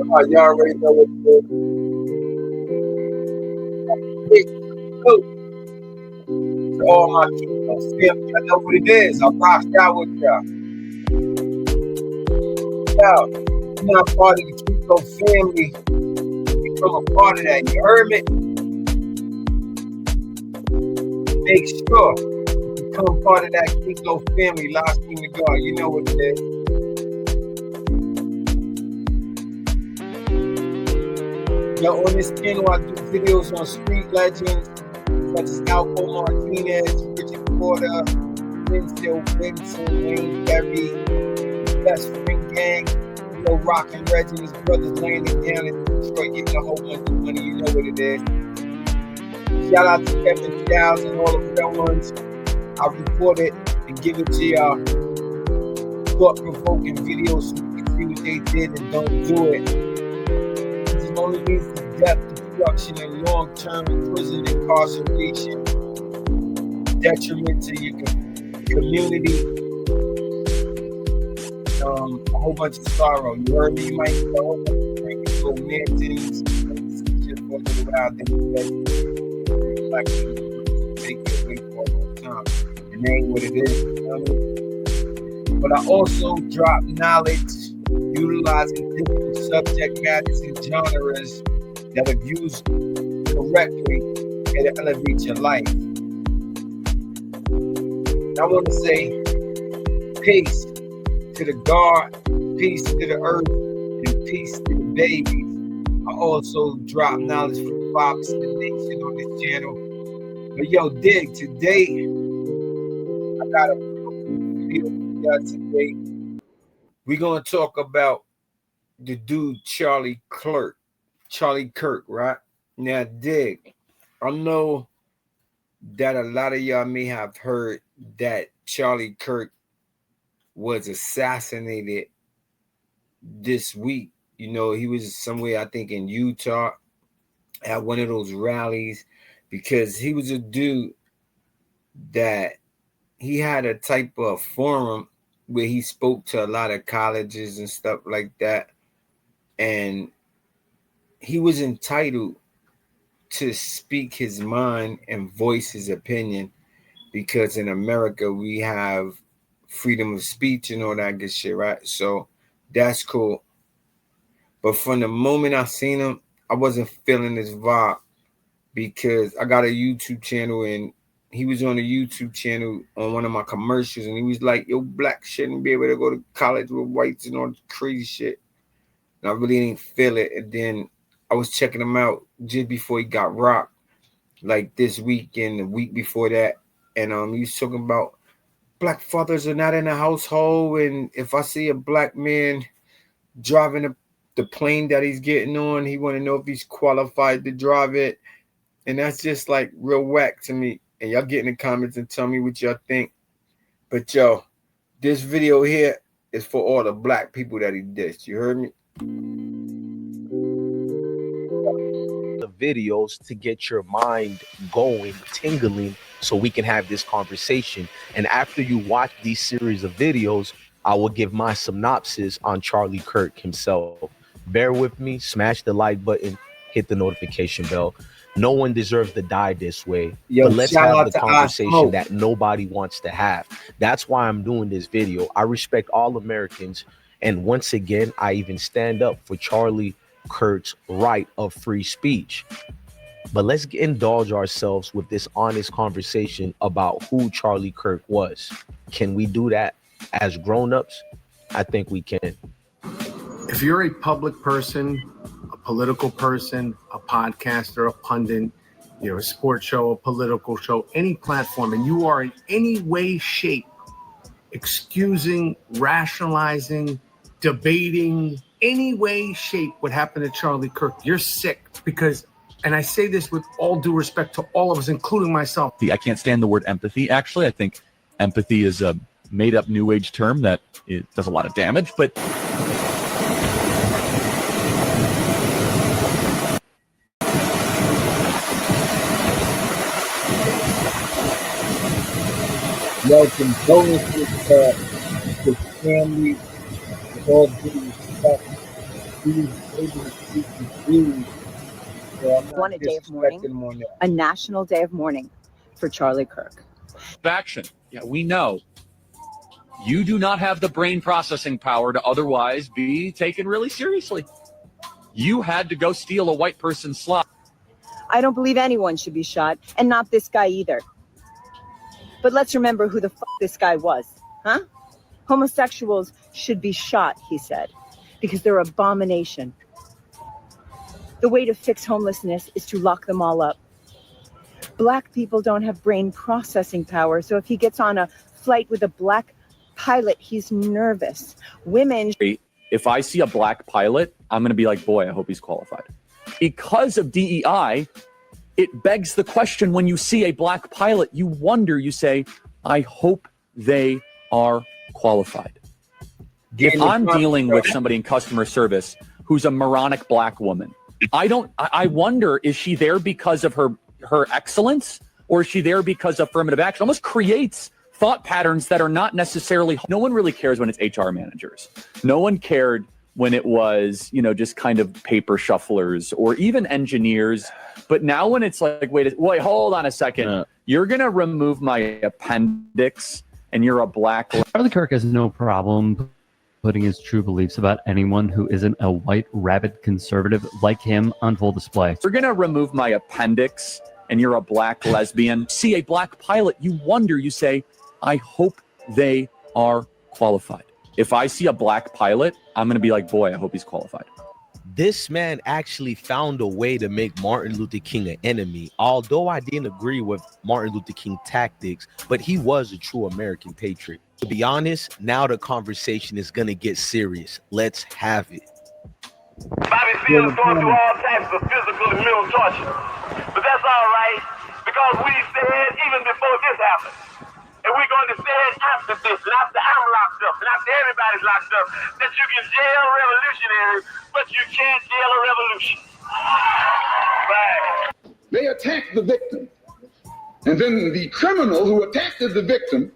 Y'all already know what it is. To all my KEEPLO family, I know what it is. I rocked out with y'all. Y'all, you're not part of the KEEPLO family. Become a part of that. You heard me? Make sure you become part of that KEEPLO family. Last thing to go. You know what it is. Yo, on this channel, I do videos on street legends such as Alpo Martinez, Richard Porter, Denzel Benson, Wayne Berry, Best Friend Gang, you know, Rockin' Reggie and his brothers laying it down in Detroit, getting a whole bunch of money. You know what it is. Shout out to Kevin Styles and all the real ones. I report it and give it to y'all. Thought-provoking videos so you can see what they did and don't do it. It only leads to death, destruction, and long-term prison incarceration, detriment to your community, a whole bunch of sorrow. You heard me? You might get a whole bunch of drinking, go mansions, just for a little while, then you like take it away for a long time. It ain't what it is. You know what I mean? But I also drop knowledge utilizing different subject matters and genres that are used correctly and to elevate your life. I want to say peace to the God, peace to the earth, and peace to the babies. I also drop knowledge for the fathers of the nation on this channel. But yo, dig, today I got a video for y'all today. We're going to talk about the dude Charlie Kirk, right? Now, dig, I know that a lot of y'all may have heard that Charlie Kirk was assassinated this week. You know, he was somewhere, I think, in Utah at one of those rallies because he was a dude that he had a type of forum where he spoke to a lot of colleges and stuff like that. And he was entitled to speak his mind and voice his opinion because in America we have freedom of speech and all that good shit, right? So that's cool. But from the moment I seen him, I wasn't feeling this vibe because I got a YouTube channel and he was on a YouTube channel on one of my commercials and he was like, yo, black shouldn't be able to go to college with whites and all this crazy shit. And I really didn't feel it. And then I was checking him out just before he got rocked, like this week and the week before that. And he was talking about black fathers are not in the household. And if I see a black man driving the plane that he's getting on, he want to know if he's qualified to drive it. And that's just like real whack to me. And y'all get in the comments and tell me what y'all think. But yo, this video here is for all the black people that he dissed. You heard me? The videos to get your mind going, tingling, so we can have this conversation. And after you watch these series of videos, I will give my synopsis on Charlie Kirk himself. Bear with me, smash the like button, hit the notification bell. No one deserves to die this way. Yo, but let's have the conversation that nobody wants to have. That's why I'm doing this video. I respect all Americans. And once again, I even stand up for Charlie Kirk's right of free speech. But let's indulge ourselves with this honest conversation about who Charlie Kirk was. Can we do that as grown-ups? I think we can. If you're a public person, a political person, a podcaster, a pundit, you know, a sports show, a political show, any platform, and you are in any way, shape, excusing, rationalizing, debating, any way, shape what happened to Charlie Kirk, you're sick. Because, and I say this with all due respect to all of us, including myself. I can't stand the word empathy, actually. I think empathy is a made-up new age term that it does a lot of damage, but... Yo, condolences to the family with all due respect. He was able to speak his views. So I'm not a day of mourning, disrespecting him on that. a national day of mourning for Charlie Kirk. Action. Yeah, we know you do not have the brain processing power to otherwise be taken really seriously. You had to go steal a white person's slot. I don't believe anyone should be shot, and not this guy either. But let's remember who the fuck this guy was, huh? Homosexuals should be shot, he said, because they're an abomination. The way to fix homelessness is to lock them all up. Black people don't have brain processing power, so if he gets on a flight with a black pilot, he's nervous. Women... If I see a black pilot, I'm going to be like, boy, I hope he's qualified. Because of DEI, it begs the question, when you see a black pilot, you wonder, you say, I hope they are qualified. If I'm dealing with somebody in customer service who's a moronic black woman, I wonder, is she there because of her excellence, or is she there because of affirmative action? It almost creates thought patterns that are not necessarily... No one really cares when it's HR managers. No one cared when it was, you know, just kind of paper shufflers or even engineers. But now when it's like, wait, hold on a second. You're going to remove my appendix and you're a black... Charlie Kirk has no problem putting his true beliefs about anyone who isn't a white, rabid conservative like him on full display. You're going to remove my appendix and you're a black lesbian. See a black pilot, you wonder, you say, I hope they are qualified. If I see a black pilot, I'm going to be like, boy, I hope he's qualified. This man actually found a way to make Martin Luther King an enemy. Although I didn't agree with Martin Luther King tactics, but he was a true American patriot. To be honest, now the conversation is going to get serious. Let's have it. Bobby Seale is going through all types of physical and mental torture. But that's all right, because we said even before this happened, and we're going to say it after this, and after I'm locked up, and after everybody's locked up, that you can jail revolutionaries, but you can't jail a revolution. Right. They attacked the victim, and then the criminal who attacked the victim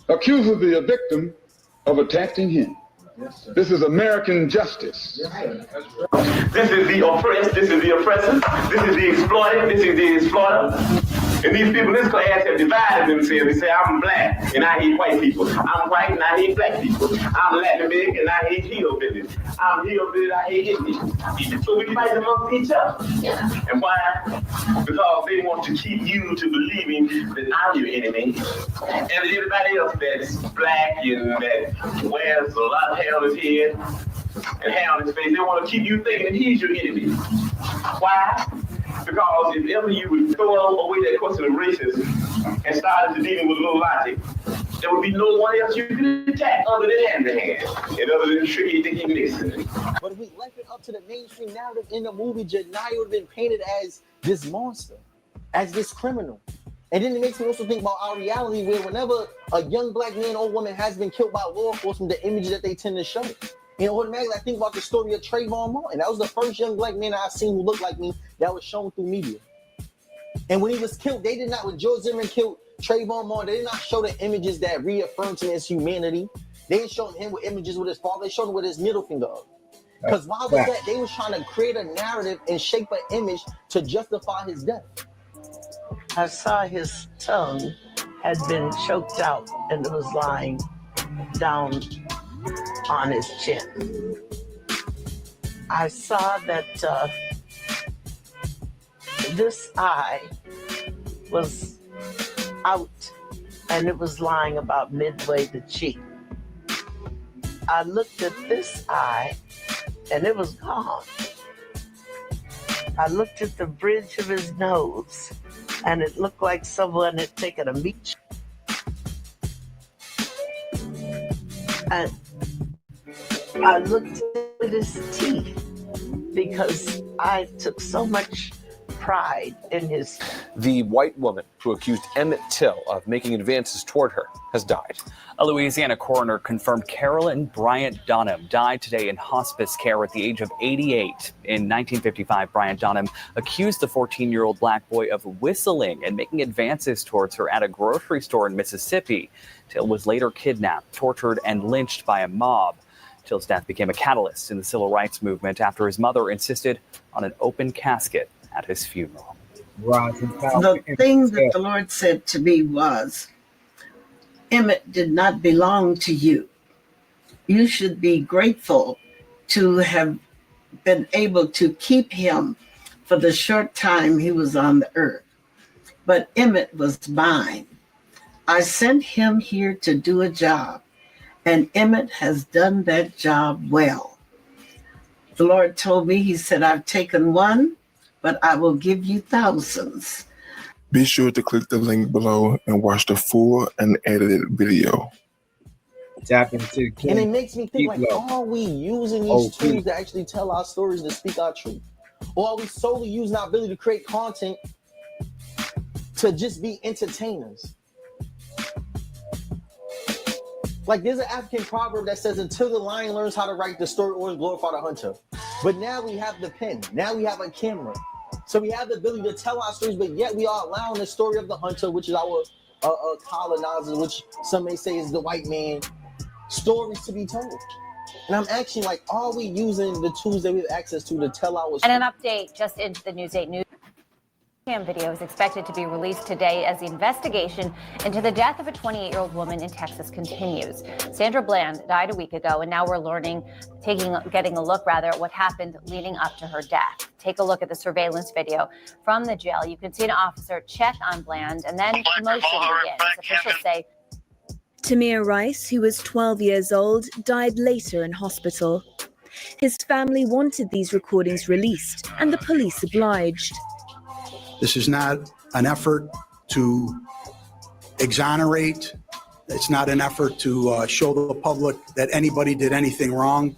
accuses the victim of attacking him. Yes, this is American justice. Yes, this is the oppressed, this is the oppressor, this is the exploited, this is the exploiter. And these people in this class have divided themselves. They say, I'm black and I hate white people. I'm white and I hate black people. I'm Latin American and I hate hillbillies. I'm hillbilly and I hate Indians. So we fight amongst each other. And why? Because they want to keep you to believing that I'm your enemy. And everybody else that's black and that wears a lot of hair on his head and hair on his face, they want to keep you thinking that he's your enemy. Why? Because if ever you would throw away that question of racism and started to dealing with a little logic, there would be no one else you could attack other than hand-to-hand and other than Tricky Dicky Nixon. But if we left it up to the mainstream narrative in the movie, Janai would have been painted as this monster, as this criminal. And then it makes me also think about our reality where whenever a young black man or woman has been killed by law enforcement, the images that they tend to show. You know, automatically I think about the story of Trayvon Martin. That was the first young black man I've seen who looked like me that was shown through media. And when he was killed, they did not, when George Zimmerman killed Trayvon Martin, they did not show the images that reaffirmed him as humanity. They didn't show him with images with his father, they showed him with his middle finger up. Because why was that? They was trying to create a narrative and shape an image to justify his death. I saw his tongue had been choked out and it was lying down on his chin. I saw that this eye was out and it was lying about midway the cheek. I looked at this eye and it was gone. I looked at the bridge of his nose and it looked like someone had taken a meat. And I looked at his teeth because I took so much pride in his... The white woman who accused Emmett Till of making advances toward her has died. A Louisiana coroner confirmed Carolyn Bryant Dunham died today in hospice care at the age of 88. In 1955, Bryant Dunham accused the 14-year-old black boy of whistling and making advances towards her at a grocery store in Mississippi. Till was later kidnapped, tortured, and lynched by a mob. Till's death became a catalyst in the civil rights movement after his mother insisted on an open casket at his funeral. The thing that the Lord said to me was, Emmett did not belong to you. You should be grateful to have been able to keep him for the short time he was on the earth. But Emmett was mine. I sent him here to do a job, and Emmett has done that job well. The Lord told me, he said, I've taken one, but I will give you thousands. Be sure to click the link below and watch the full and edited video. Tap into the And it makes me think, like, are we using these tools to actually tell our stories, to speak our truth? Or are we solely using our ability to create content to just be entertainers? Like, there's an African proverb that says, until the lion learns how to write, the story always glorify the hunter. But now we have the pen. Now we have a camera. So we have the ability to tell our stories, but yet we are allowing the story of the hunter, which is our colonizer, which some may say is the white man, stories to be told. And I'm actually like, are we using the tools that we have access to tell our story? And an update just into the News 8 News. Video is expected to be released today as the investigation into the death of a 28-year-old woman in Texas continues. Sandra Bland died a week ago, and now we're getting a look at what happened leading up to her death. Take a look at the surveillance video from the jail. You can see an officer check on Bland, and then commotion begins. Officials say Tamir Rice, who was 12 years old, died later in hospital. His family wanted these recordings released, and the police obliged. This is not an effort to exonerate. It's not an effort to show the public that anybody did anything wrong.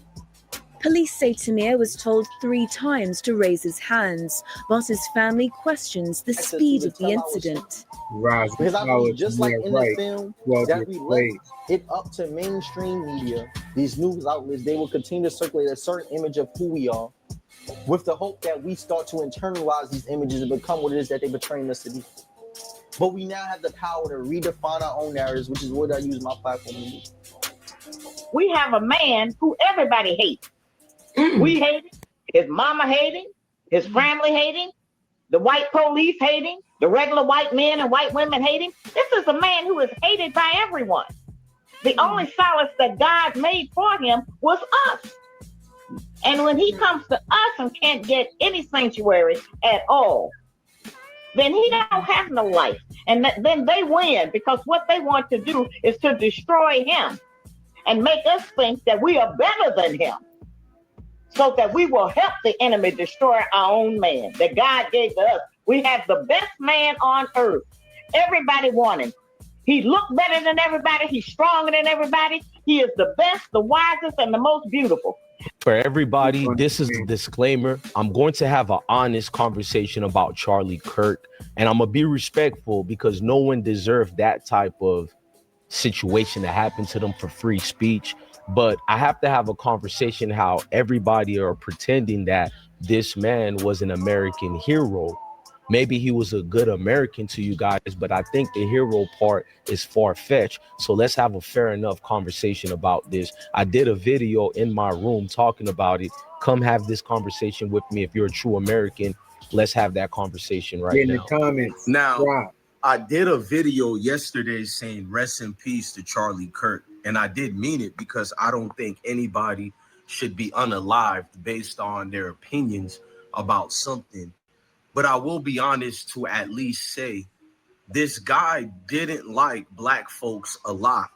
Police say Tamir was told 3 times to raise his hands, whilst his family questions the speed of the incident. Because I believe, just like in the film, that we left it up to mainstream media, these news outlets, they will continue to circulate a certain image of who we are, with the hope that we start to internalize these images and become what it is that they're betraying us to be. But we now have the power to redefine our own narratives, which is what I use my platform to do. We have a man who everybody hates. We hate him, his mama hate him, his family hate him, the white police hate him, the regular white men and white women hate him. This is a man who is hated by everyone. The only solace that God made for him was us. And when he comes to us and can't get any sanctuary at all, then he don't have no life. And then they win, because what they want to do is to destroy him and make us think that we are better than him, so that we will help the enemy destroy our own man that God gave to us. We have the best man on earth. Everybody want him. He looked better than everybody. He's stronger than everybody. He is the best, the wisest, and the most beautiful. For everybody, this is the disclaimer. I'm going to have an honest conversation about Charlie Kirk, and I'm going to be respectful, because no one deserved that type of situation to happen to them for free speech. But I have to have a conversation how everybody are pretending that this man was an American hero. Maybe he was a good American to you guys, but I think the hero part is far-fetched. So let's have a fair enough conversation about this. I did a video in my room talking about it. Come have this conversation with me. If you're a true American, let's have that conversation right now. In the comments. Now, I did a video yesterday saying rest in peace to Charlie Kirk. And I did mean it, because I don't think anybody should be unalived based on their opinions about something. But I will be honest to at least say this guy didn't like black folks a lot.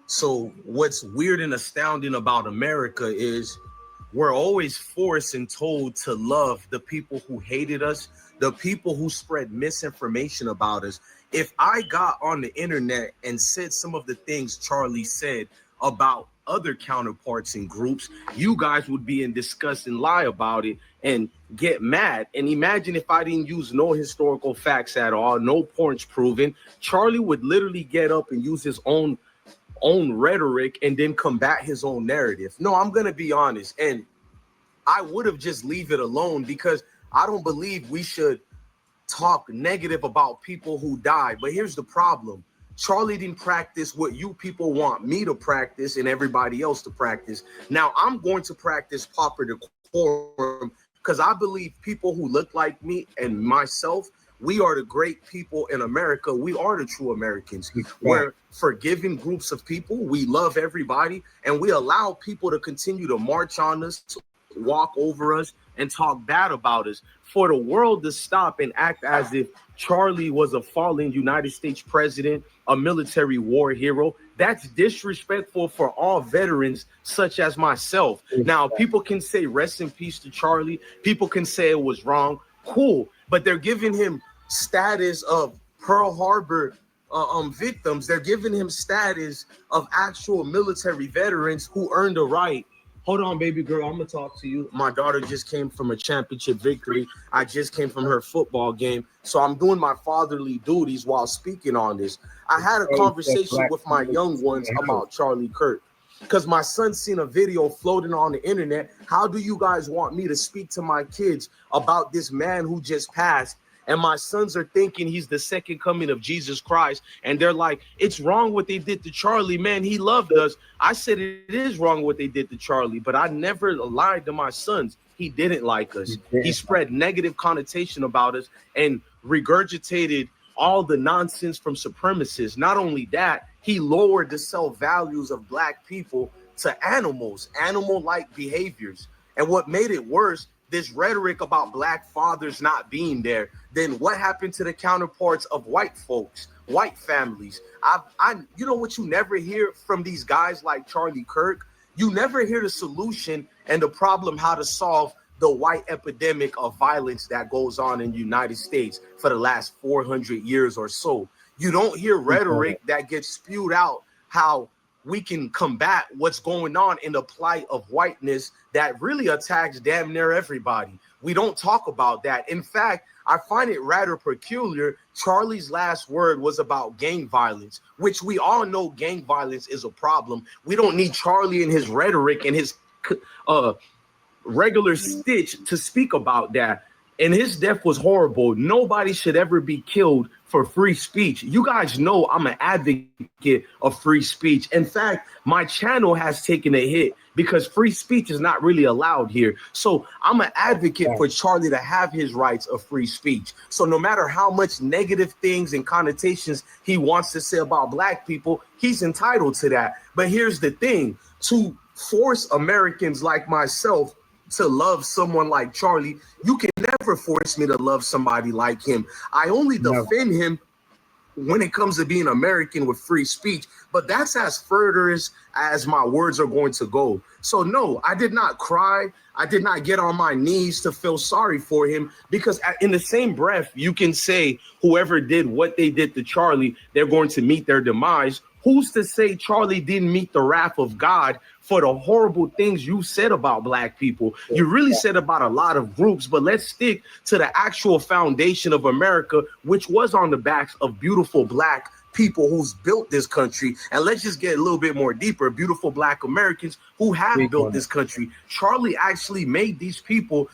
So what's weird and astounding about America is we're always forced and told to love the people who hated us, the people who spread misinformation about us. If I got on the internet and said some of the things Charlie said about other counterparts and groups, you guys would be in disgust and lie about it and get mad. And imagine if I didn't use no historical facts at all, no points proven. Charlie would literally get up and use his own rhetoric and then combat his own narrative. No, I'm gonna be honest, and I would have just leave it alone, because I don't believe we should talk negative about people who died. But here's the problem. Charlie didn't practice what you people want me to practice and everybody else to practice. Now I'm going to practice proper decorum because I believe people who look like me and myself, we are the great people in America. We are the true Americans. We're forgiving groups of people. We love everybody, and we allow people to continue to march on us, walk over us, and talk bad about us. For the world to stop and act as if Charlie was a fallen United States president, a military war hero, that's disrespectful for all veterans such as myself. Now, people can say rest in peace to Charlie. People can say it was wrong. Cool. But they're giving him status of Pearl Harbor victims. They're giving him status of actual military veterans who earned a right. Hold on, baby girl, I'm gonna talk to you. My daughter just came from a championship victory. I just came from her football game. So I'm doing my fatherly duties while speaking on this. I had a conversation with my young ones about Charlie Kirk because my son seen a video floating on the internet. How do you guys want me to speak to my kids about this man who just passed? And my sons are thinking he's the second coming of Jesus Christ. And they're like, it's wrong what they did to Charlie, man. He loved us. I said it is wrong what they did to Charlie, but I never lied to my sons. He didn't like us. He spread negative connotation about us and regurgitated all the nonsense from supremacists. Not only that, he lowered the self-values of black people to animals, animal-like behaviors. And what made it worse, this rhetoric about black fathers not being there, then what happened to the counterparts of white folks, white families? You know what you never hear from these guys like Charlie Kirk? You never hear the solution and the problem how to solve the white epidemic of violence that goes on in the United States for the last 400 years or so. You don't hear rhetoric that gets spewed out how we can combat what's going on in the plight of whiteness that really attacks damn near everybody. We don't talk about that. In fact, I find it rather peculiar. Charlie's last word was about gang violence, which we all know gang violence is a problem. We don't need Charlie and his rhetoric and his regular stitch to speak about that. And his death was horrible. Nobody should ever be killed for free speech. You guys know I'm an advocate of free speech. In fact, my channel has taken a hit because free speech is not really allowed here. So I'm an advocate for Charlie to have his rights of free speech. So no matter how much negative things and connotations he wants to say about black people, he's entitled to that. But here's the thing, to force Americans like myself to love someone like Charlie, you can never force me to love somebody like him. I only defend him when it comes to being American with free speech, but that's as further as my words are going to go. So no, I did not cry. I did not get on my knees to feel sorry for him, because in the same breath, you can say whoever did what they did to Charlie, they're going to meet their demise. Who's to say Charlie didn't meet the wrath of God for the horrible things you said about black people? You really said about a lot of groups, but let's stick to the actual foundation of America, which was on the backs of beautiful black people who's built this country. And let's just get a little bit more deeper. Beautiful black Americans who have built this country. Charlie actually made these people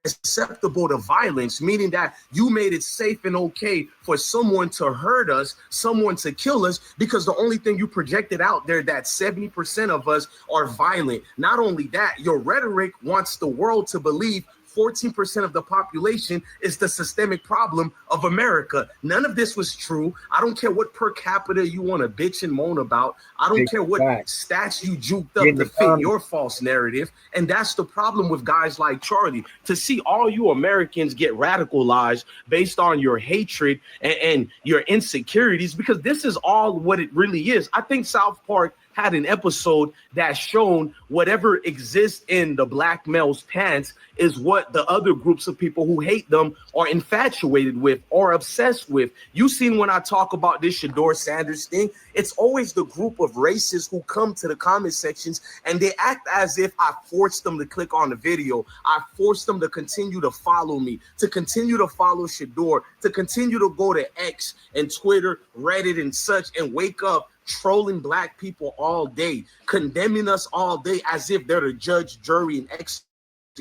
acceptable to violence, meaning that you made it safe and okay for someone to hurt us, someone to kill us, because the only thing you projected out there that 70% of us are violent. Not only that, your rhetoric wants the world to believe 14% of the population is the systemic problem of America. None of this was true. I don't care what per capita you want to bitch and moan about. I don't care what stats you juked up to fit your false narrative. And that's the problem with guys like Charlie. To see all you Americans get radicalized based on your hatred and your insecurities, because this is all what it really is. I think South Park had an episode that shown whatever exists in the black male's pants is what the other groups of people who hate them are infatuated with or obsessed with. You seen when I talk about this Shador Sanders thing, it's always the group of racists who come to the comment sections and they act as if I forced them to click on the video. I forced them to continue to follow me, to continue to follow Shador, to continue to go to X and Twitter, Reddit and such, and wake up trolling black people all day, condemning us all day as if they're the judge, jury, and executioner.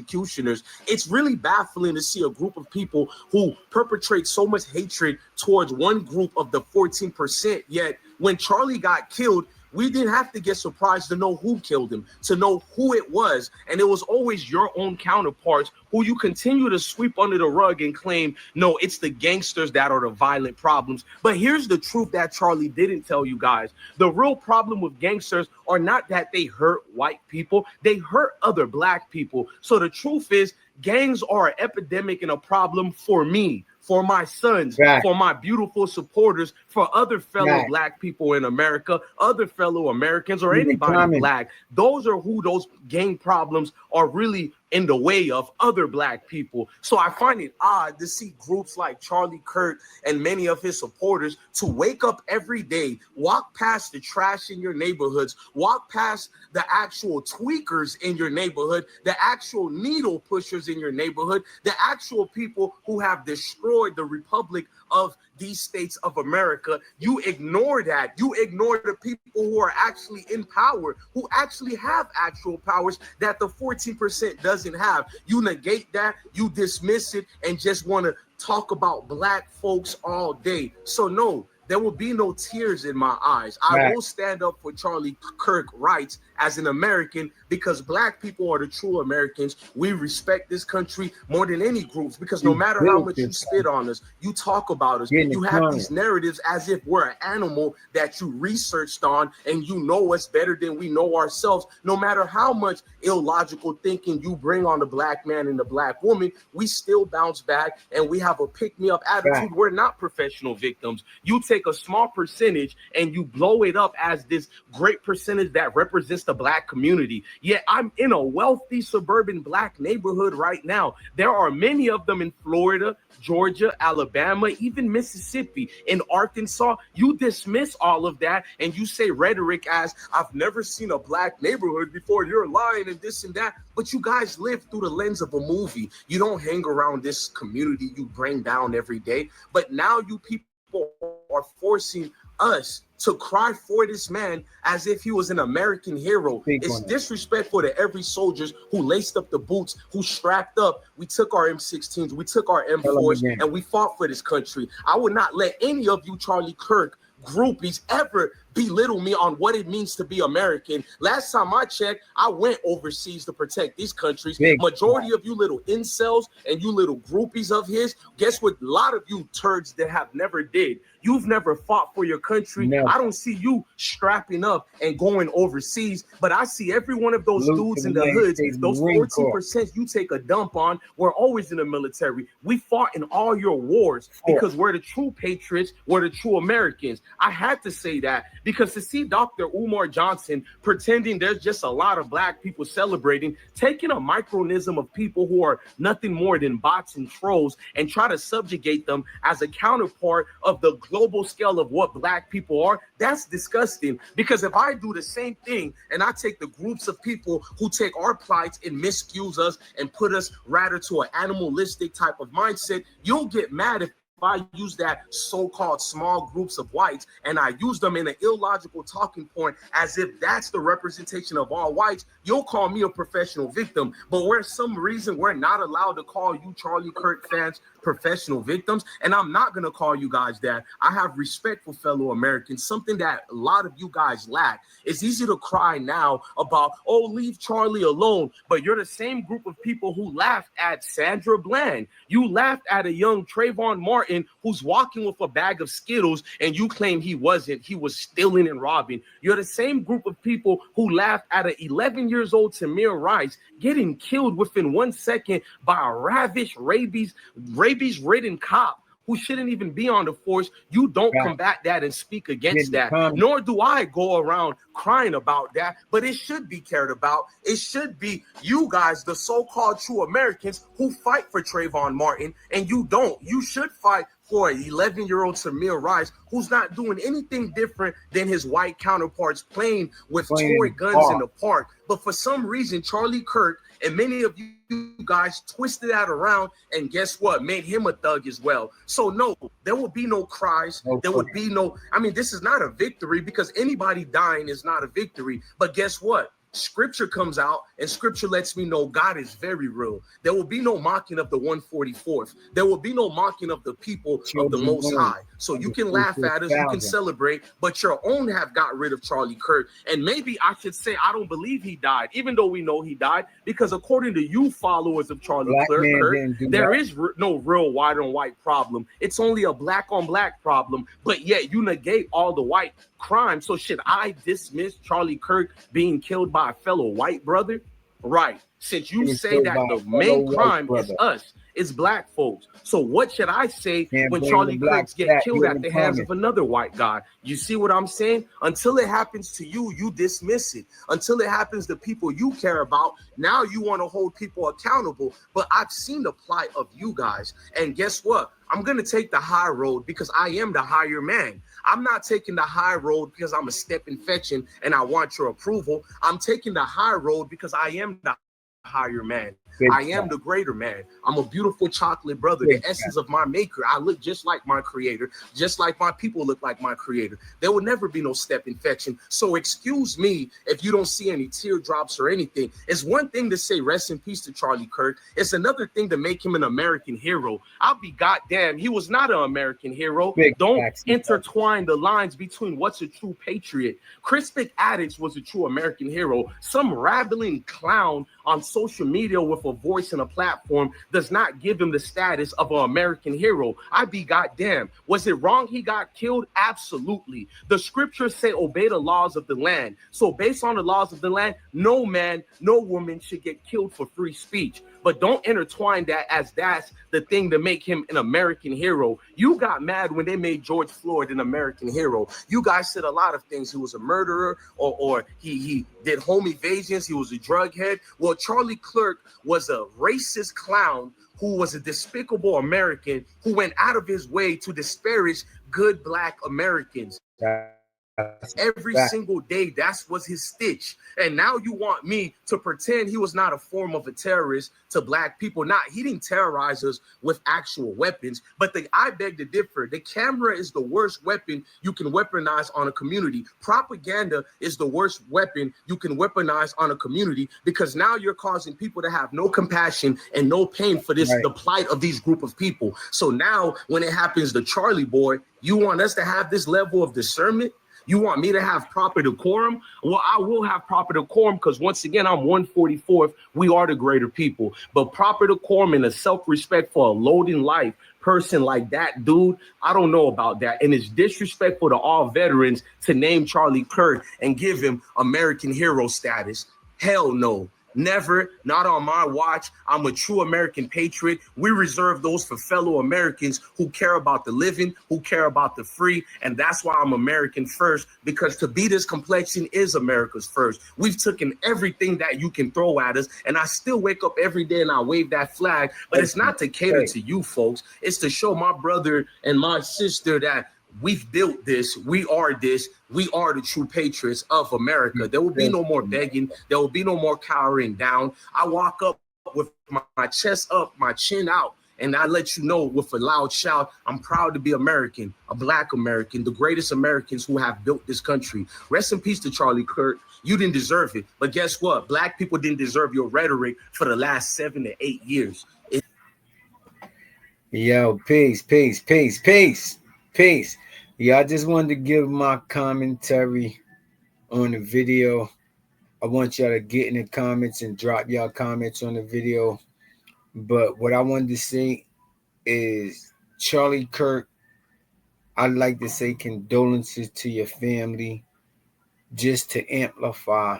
executioners. It's really baffling to see a group of people who perpetrate so much hatred towards one group of the 14%, yet when Charlie got killed, we didn't have to get surprised to know who killed him, to know who it was. And it was always your own counterparts who you continue to sweep under the rug and claim, no, it's the gangsters that are the violent problems. But here's the truth that Charlie didn't tell you guys. The real problem with gangsters are not that they hurt white people, they hurt other black people. So the truth is, gangs are an epidemic and a problem for me, for my sons, for my beautiful supporters, for other fellow black people in America, other fellow Americans, or anybody black. Those are who those gang problems are really in the way of, other black people. So I find it odd to see groups like Charlie Kirk and many of his supporters to wake up every day, walk past the trash in your neighborhoods, walk past the actual tweakers in your neighborhood, the actual needle pushers in your neighborhood, the actual people who have destroyed the republic of these states of America. You ignore that. You ignore the people who are actually in power, who actually have actual powers that the 14% doesn't have. You negate that, you dismiss it, and just want to talk about black folks all day. So no, there will be no tears in my eyes. I will stand up for Charlie Kirk rights as an American, because black people are the true Americans. We respect this country more than any groups, because no matter how much you spit on us, you talk about us, you have these narratives as if we're an animal that you researched on and you know us better than we know ourselves. No matter how much illogical thinking you bring on the black man and the black woman, we still bounce back and we have a pick-me-up attitude. We're not professional victims. You take a small percentage and you blow it up as this great percentage that represents the black community. Yet I'm in a wealthy suburban black neighborhood right now. There are many of them in Florida, Georgia, Alabama, even Mississippi, in Arkansas. You dismiss all of that and you say rhetoric as, I've never seen a black neighborhood before, you're lying and this and that. But you guys live through the lens of a movie. You don't hang around this community you bring down every day. But now you people are forcing us to cry for this man as if he was an American hero. It's disrespectful to every soldiers who laced up the boots, who strapped up. We took our M16s, we took our M4s, and we fought for this country. I would not let any of you Charlie Kirk groupies ever belittle me on what it means to be American. Last time I checked, I went overseas to protect these countries. Majority of you little incels and you little groupies of his, guess what? A lot of you turds that have never did. You've never fought for your country. I don't see you strapping up and going overseas, but I see every one of those dudes in the hoods, those 14% you take a dump on, we're always in the military. We fought in all your wars because we're the true patriots, we're the true Americans. I had to say that, because to see Dr. Umar Johnson pretending there's just a lot of black people celebrating, taking a micronism of people who are nothing more than bots and trolls and try to subjugate them as a counterpart of the global scale of what black people are, that's disgusting. Because if I do the same thing and I take the groups of people who take our plights and misuse us and put us rather to an animalistic type of mindset, you'll get mad if I use that so-called small groups of whites and I use them in an illogical talking point as if that's the representation of all whites. You'll call me a professional victim, but for some reason we're not allowed to call you Charlie Kirk fans professional victims, and I'm not going to call you guys that. I have respect for fellow Americans, something that a lot of you guys lack. It's easy to cry now about, oh, leave Charlie alone, but you're the same group of people who laughed at Sandra Bland. You laughed at a young Trayvon Martin who's walking with a bag of Skittles, and you claim he wasn't. He was stealing and robbing. You're the same group of people who laughed at an 11-year-old Tamir Rice getting killed within 1 second by a ravish rabies-ridden cop who shouldn't even be on the force. You don't combat that and speak against that, nor do I go around crying about that, but it should be cared about. It should be you guys, the so-called true Americans, who fight for Trayvon Martin, and you don't. You should fight for an 11-year-old Tamir Rice who's not doing anything different than his white counterparts playing with toy guns in the park. But for some reason, Charlie Kirk and many of you guys twisted that around, and guess what? Made him a thug as well. So no, there will be no cries. There would be no, I mean, this is not a victory, because anybody dying is not a victory. But guess what? Scripture comes out and scripture lets me know God is very real. There will be no mocking of the 144th. There will be no mocking of the people of the Most High. So you can laugh at us, you can celebrate, but your own have got rid of Charlie Kirk. And maybe I should say I don't believe he died, even though we know he died, because according to you followers of Charlie Kirk, there is no real white on white problem. It's only a black on black problem, but yet you negate all the white crime. So should I dismiss Charlie Kirk being killed by a fellow white brother? Right. Since you say that the main crime is us, it's black folks. So what should I say when Charlie Kirk get killed at the hands of another white guy? You see what I'm saying? Until it happens to you, you dismiss it. Until it happens to people you care about, now you want to hold people accountable. But I've seen the plight of you guys. And guess what? I'm going to take the high road because I am the higher man. I'm not taking the high road because I'm a step infection and I want your approval. I'm taking the high road because I am the higher man. I am the greater man. I'm a beautiful chocolate brother, the essence of my maker. I look just like my creator, just like my people look like my creator. There will never be no step infection. So excuse me if you don't see any teardrops or anything. It's one thing to say rest in peace to Charlie Kirk. It's another thing to make him an American hero. I'll be goddamn, he was not an American hero. Don't intertwine the lines between what's a true patriot. Crispin Addicts was a true American hero. Some rabbling clown on social media with a voice and a platform does not give him the status of an American hero. I be goddamn. Was it wrong he got killed? Absolutely. The scriptures say obey the laws of the land. So based on the laws of the land, no man, no woman should get killed for free speech. But don't intertwine that as that's the thing to make him an American hero. You got mad when they made George Floyd an American hero. You guys said a lot of things. He was a murderer or he did home evasions. He was a drug head. Well, Charlie Kirk was a racist clown who was a despicable American who went out of his way to disparage good black Americans. Every single day, that was his stitch. And now you want me to pretend he was not a form of a terrorist to black people. He didn't terrorize us with actual weapons, but I beg to differ. The camera is the worst weapon you can weaponize on a community. Propaganda is the worst weapon you can weaponize on a community, because now you're causing people to have no compassion and no pain for this, the plight of these group of people. So now when it happens to Charlie boy, you want us to have this level of discernment? You want me to have proper decorum? Well, I will have proper decorum because once again, I'm 144th. We are the greater people. But proper decorum and a self-respect for a loading life person like that, dude, I don't know about that. And it's disrespectful to all veterans to name Charlie Kirk and give him American hero status. Hell no. Never, not on my watch. I'm a true American patriot. We reserve those for fellow Americans who care about the living, who care about the free. And that's why I'm American first, because to be this complexion is America's first. We've taken everything that you can throw at us. And I still wake up every day and I wave that flag. But it's not to cater to you folks. It's to show my brother and my sister that we've built this. We are this. We are the true patriots of America. There will be no more begging. There will be no more cowering down. I walk up with my chest up, my chin out, and I let you know with a loud shout, I'm proud to be American, a black American, the greatest Americans who have built this country. Rest in peace to Charlie Kirk. You didn't deserve it. But guess what? Black people didn't deserve your rhetoric for the last 7 to 8 years. Yo, peace. Yeah, I just wanted to give my commentary on the video. I want y'all to get in the comments and drop y'all comments on the video. But what I wanted to say is, Charlie Kirk, I'd like to say condolences to your family, just to amplify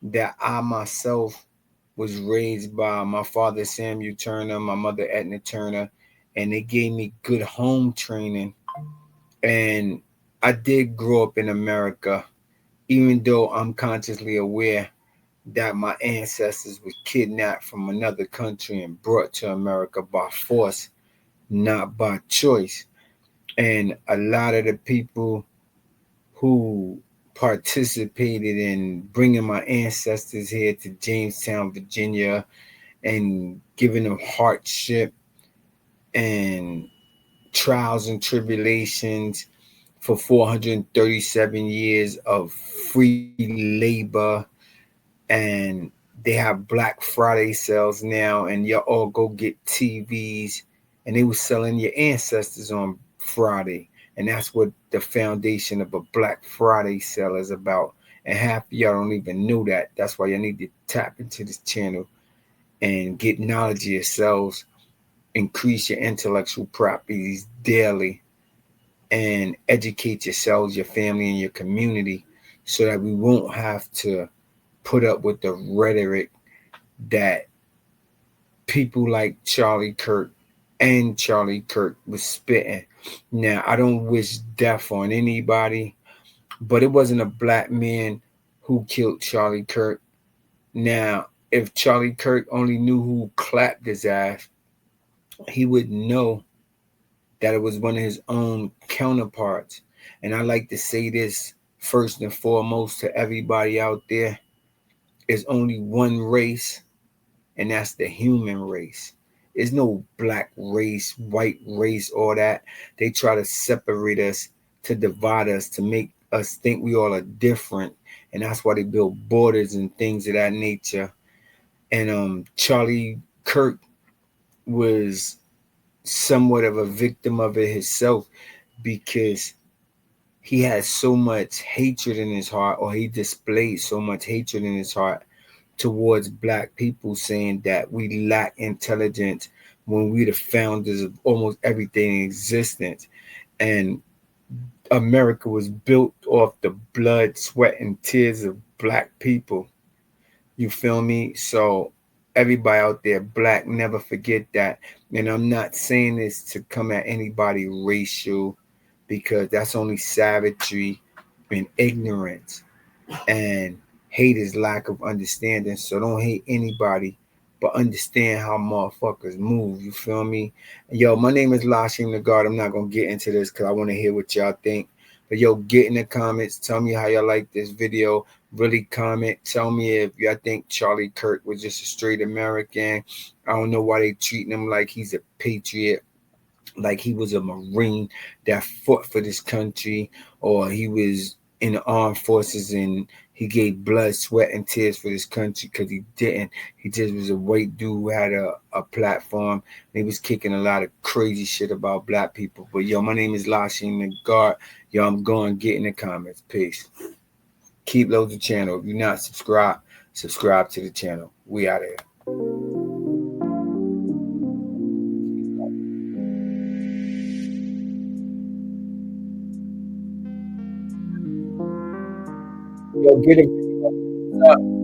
that I myself was raised by my father, Samuel Turner, my mother, Edna Turner, and they gave me good home training. And I did grow up in America, even though I'm consciously aware that my ancestors were kidnapped from another country and brought to America by force, not by choice. And a lot of the people who participated in bringing my ancestors here to Jamestown, Virginia, and giving them hardship and trials and tribulations for 437 years of free labor and they have Black Friday sales now, and y'all all go get TVs, and they was selling your ancestors on Friday, and that's what the foundation of a Black Friday sale is about. And half of y'all don't even know that. That's why you need to tap into this channel and get knowledge of yourselves, increase your intellectual properties daily, and educate yourselves, your family, and your community, so that we won't have to put up with the rhetoric that people like Charlie Kirk was spitting. Now, I don't wish death on anybody, but it wasn't a black man who killed Charlie Kirk. Now, if Charlie Kirk only knew who clapped his ass, he would know that it was one of his own counterparts. And I like to say this first and foremost to everybody out there. There's only one race, and that's the human race. There's no black race, white race, all that. They try to separate us, to divide us, to make us think we all are different. And that's why they build borders and things of that nature. And Charlie Kirk was somewhat of a victim of it himself, because he had so much hatred in his heart, or he displayed so much hatred in his heart towards black people, saying that we lack intelligence when we're the founders of almost everything in existence. And America was built off the blood, sweat, and tears of black people. You feel me? So everybody out there, black, never forget that. And I'm not saying this to come at anybody racial, because that's only savagery and ignorance. And hate is lack of understanding. So don't hate anybody, but understand how motherfuckers move. You feel me? Yo, my name is Lashim the God. I'm not going to get into this because I want to hear what y'all think. But yo, get in the comments. Tell me how y'all like this video. Really comment. Tell me if y'all think Charlie Kirk was just a straight American. I don't know why they treating him like he's a patriot, like he was a Marine that fought for this country, or he was in the armed forces and he gave blood, sweat, and tears for this country, because he didn't. He just was a white dude who had a platform, and he was kicking a lot of crazy shit about black people. But yo, my name is Lashim the God. Yo, I'm going, get in the comments. Peace. KEEPLO the channel. If you're not subscribed, subscribe to the channel. We out here. Yo, get it.